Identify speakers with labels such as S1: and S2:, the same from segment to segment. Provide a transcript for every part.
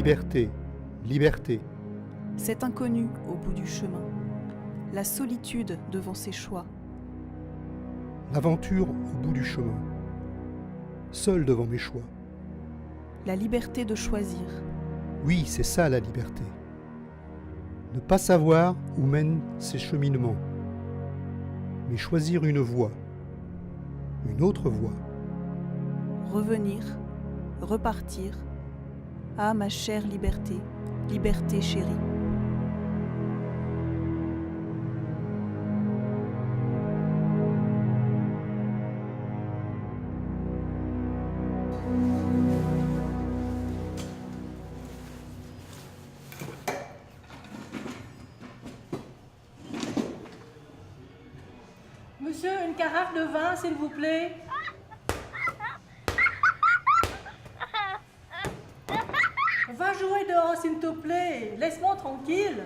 S1: Liberté, liberté.
S2: Cet inconnu au bout du chemin, la solitude devant ses choix,
S1: L'aventure au bout du chemin. Seul devant mes choix.
S2: la liberté de choisir,
S1: Oui, c'est ça la liberté. Ne pas savoir où mènent ces cheminements, mais choisir une voie, une autre voie.
S2: revenir, repartir. Ah, ma chère liberté, liberté chérie.
S3: Monsieur, une carafe de vin, s'il vous plaît. Va jouer dehors, s'il te plaît. Laisse-moi tranquille.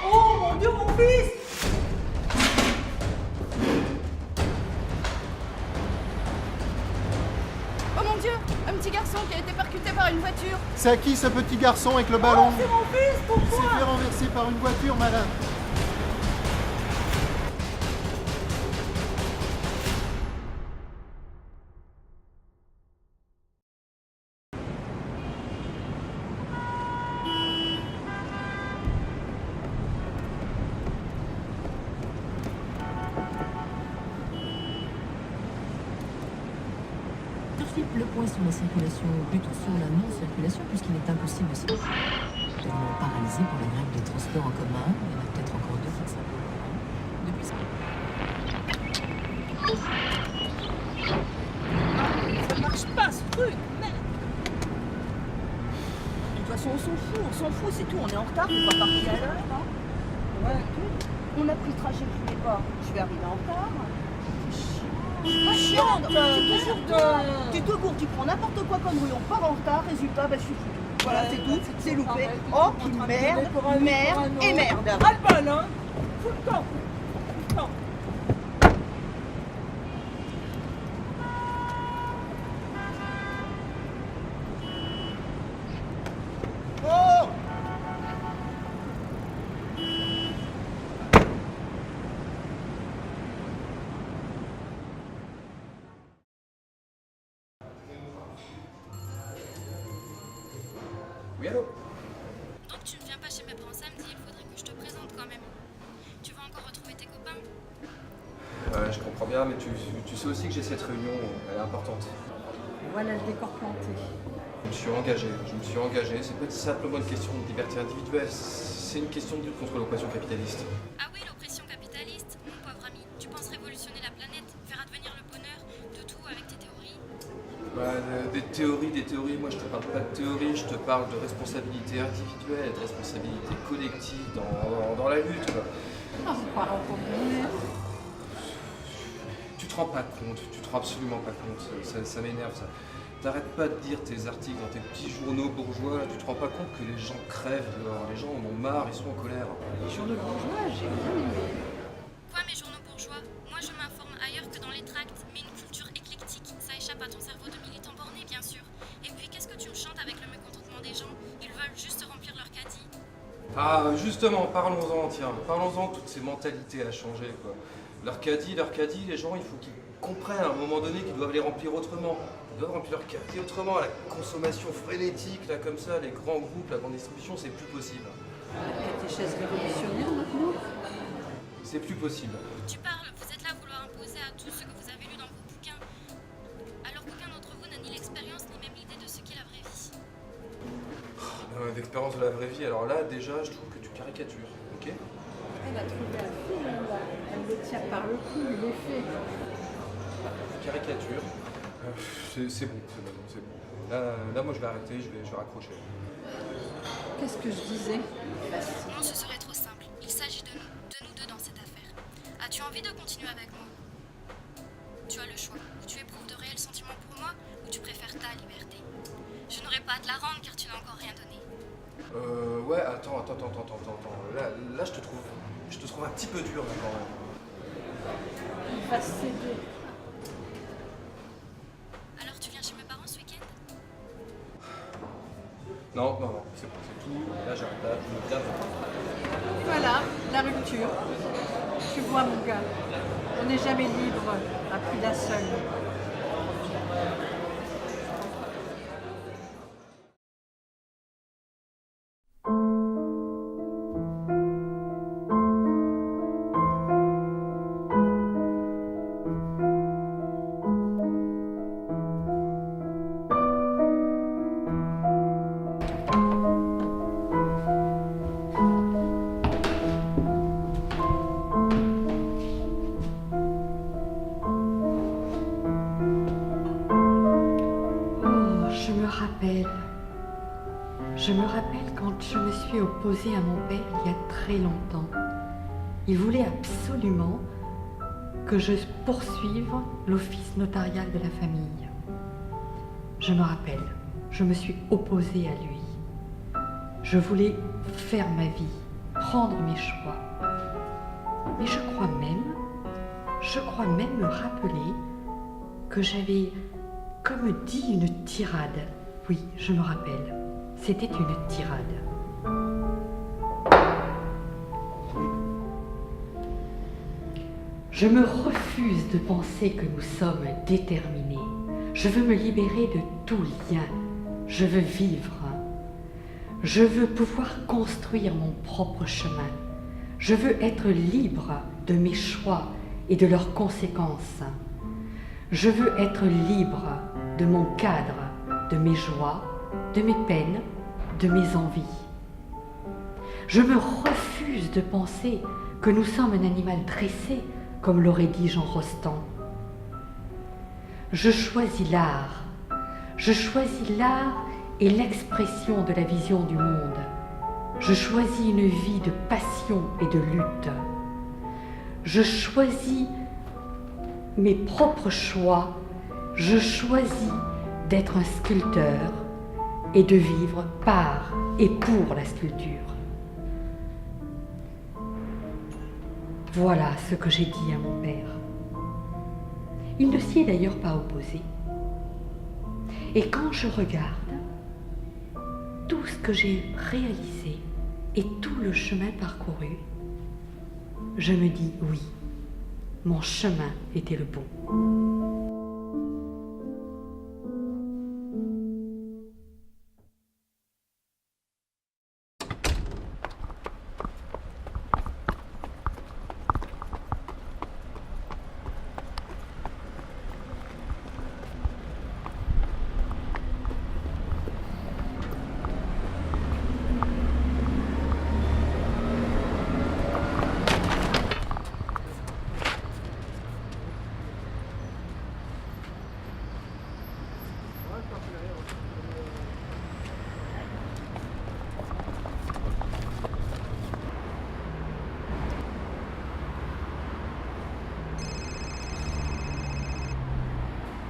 S3: Oh mon Dieu, mon fils!
S4: Oh mon Dieu, un petit garçon qui a été percuté par une voiture.
S1: C'est à qui ce petit garçon avec le ballon?
S3: C'est mon fils,
S1: Il s'est
S3: pourquoi?
S1: fait renverser par une voiture, malin.
S5: Le point sur la circulation, ou plutôt sur la non-circulation, puisqu'il est impossible de circuler. Tellement paralysé pour la grève des transports en commun. Il y en a peut-être encore deux qui sont depuis ça.
S4: Ça marche pas ce truc, merde. De toute façon, on s'en fout, c'est tout. On est en retard, on est pas parti à l'heure, hein. Ouais. On a pris le trajet que je voulais pas. Je vais arriver en retard. Pas chiante, tu te gourdes, tu prends n'importe quoi comme rue, on part en retard, résultat, bah je suis foutu. Voilà, c'est tout, c'est loupé. Oh, puis merde, merde et merde.
S3: Albon, hein? Fous le camp. Non.
S1: Oh!
S6: Oui, allô?
S7: Donc tu ne viens pas chez mes parents samedi, il faudrait que je te présente quand même. Tu vas encore retrouver tes copains?
S6: Je comprends bien, mais tu sais aussi que j'ai cette réunion, elle est importante.
S3: Voilà le décor planté.
S6: Je me suis engagé, c'est pas simplement une question de liberté individuelle, c'est une question de lutte contre l'oppression capitaliste.
S7: Ah oui, l'oppression capitaliste, mon pauvre ami. Tu penses révolutionner la planète, faire advenir le bonheur, de tout avec tes théories?
S6: Des théories, moi je te parle pas de théorie, je te parle de responsabilité individuelle, de responsabilité collective dans la lutte, quoi. Tu te rends pas compte, tu te rends absolument pas compte, ça m'énerve ça. T'arrêtes pas de lire tes articles dans tes petits journaux bourgeois, tu te rends pas compte que les gens crèvent dehors, les gens en ont marre, ils sont en colère.
S3: Les journaux bourgeois, j'ai vu.
S7: Quoi mes journaux bourgeois? Moi je m'informe ailleurs que dans les tracts, mais une culture éclectique, ça échappe à ton cerveau de militant borné bien sûr. Et puis qu'est-ce que tu me chantes avec le mécontentement des gens? Ils veulent juste remplir leur caddie.
S6: Ah justement, parlons-en, tiens, parlons-en de toutes ces mentalités à changer, quoi. Leur caddie, les gens, il faut qu'ils comprennent à un moment donné qu'ils doivent les remplir autrement. Ils doivent remplir leur caddie autrement. La consommation frénétique, là, comme ça, les grands groupes, la grande distribution, c'est plus possible.
S3: Catéchèse révolutionnaire maintenant.
S6: C'est plus possible.
S7: Tu parles, vous êtes là à vouloir imposer à tous ce que vous avez lu dans vos bouquins. Alors qu'aucun d'entre vous n'a ni l'expérience ni même l'idée de ce qu'est la vraie vie.
S6: D'expérience de la vraie vie, alors là, déjà, je trouve que tu caricatures, ok?
S3: Elle a trouvé un film, là. Elle le tient par le cou, il est fait.
S6: Caricature. C'est bon, c'est bon. Là, moi, je vais arrêter, je vais raccrocher.
S4: Qu'est-ce que je disais?
S7: Non, ce serait trop simple. Il s'agit de nous deux dans cette affaire. As-tu envie de continuer avec moi? Tu as le choix. Ou tu éprouves de réels sentiments pour moi, ou tu préfères ta liberté. Je n'aurai pas à te la rendre car tu n'as encore rien donné.
S6: Ouais, attends. Là, je te trouve un petit peu dur, là, quand même.
S4: Il va céder.
S7: Alors tu viens chez mes parents ce week-end?
S6: Non, c'est bon, c'est tout. Là, j'arrête là, je me viens.
S3: Voilà, la rupture. Tu vois, mon gars, on n'est jamais libre à plus d'un seul.
S8: Je me rappelle quand je me suis opposée à mon père il y a très longtemps. Il voulait absolument que je poursuive l'office notarial de la famille. Je me rappelle, je me suis opposée à lui. Je voulais faire ma vie, prendre mes choix. Mais je crois même me rappeler que j'avais, comme dit, une tirade. Oui, je me rappelle. C'était une tirade. Je me refuse de penser que nous sommes déterminés. Je veux me libérer de tout lien. Je veux vivre. Je veux pouvoir construire mon propre chemin. Je veux être libre de mes choix et de leurs conséquences. Je veux être libre de mon cadre, de mes joies, de mes peines, de mes envies. Je me refuse de penser que nous sommes un animal dressé, comme l'aurait dit Jean Rostand. Je choisis l'art. Je choisis l'art et l'expression de la vision du monde. Je choisis une vie de passion et de lutte. Je choisis mes propres choix. Je choisis d'être un sculpteur et de vivre par et pour la sculpture. Voilà ce que j'ai dit à mon père. Il ne s'y est d'ailleurs pas opposé. Et quand je regarde tout ce que j'ai réalisé et tout le chemin parcouru, je me dis oui, mon chemin était le bon.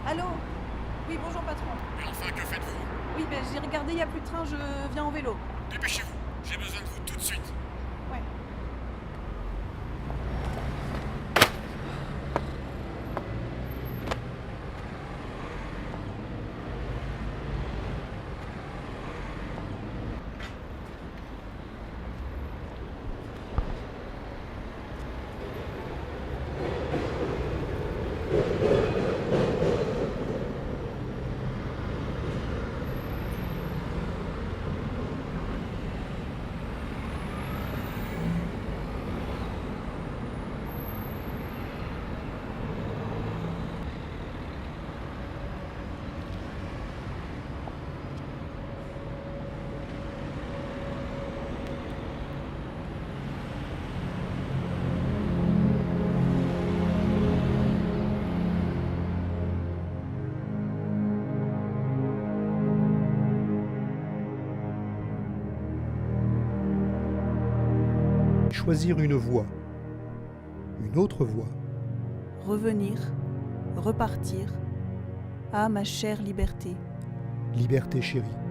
S2: Allô? Oui, bonjour patron.
S9: Mais enfin, que faites-vous?
S2: Oui, j'ai regardé, il n'y a plus de train, je viens en vélo.
S9: Dépêchez-vous, j'ai besoin de vous tout de suite.
S2: Ouais.
S1: choisir une voie, une autre voie.
S2: Revenir, repartir. Ah, ma chère liberté.
S1: Liberté chérie.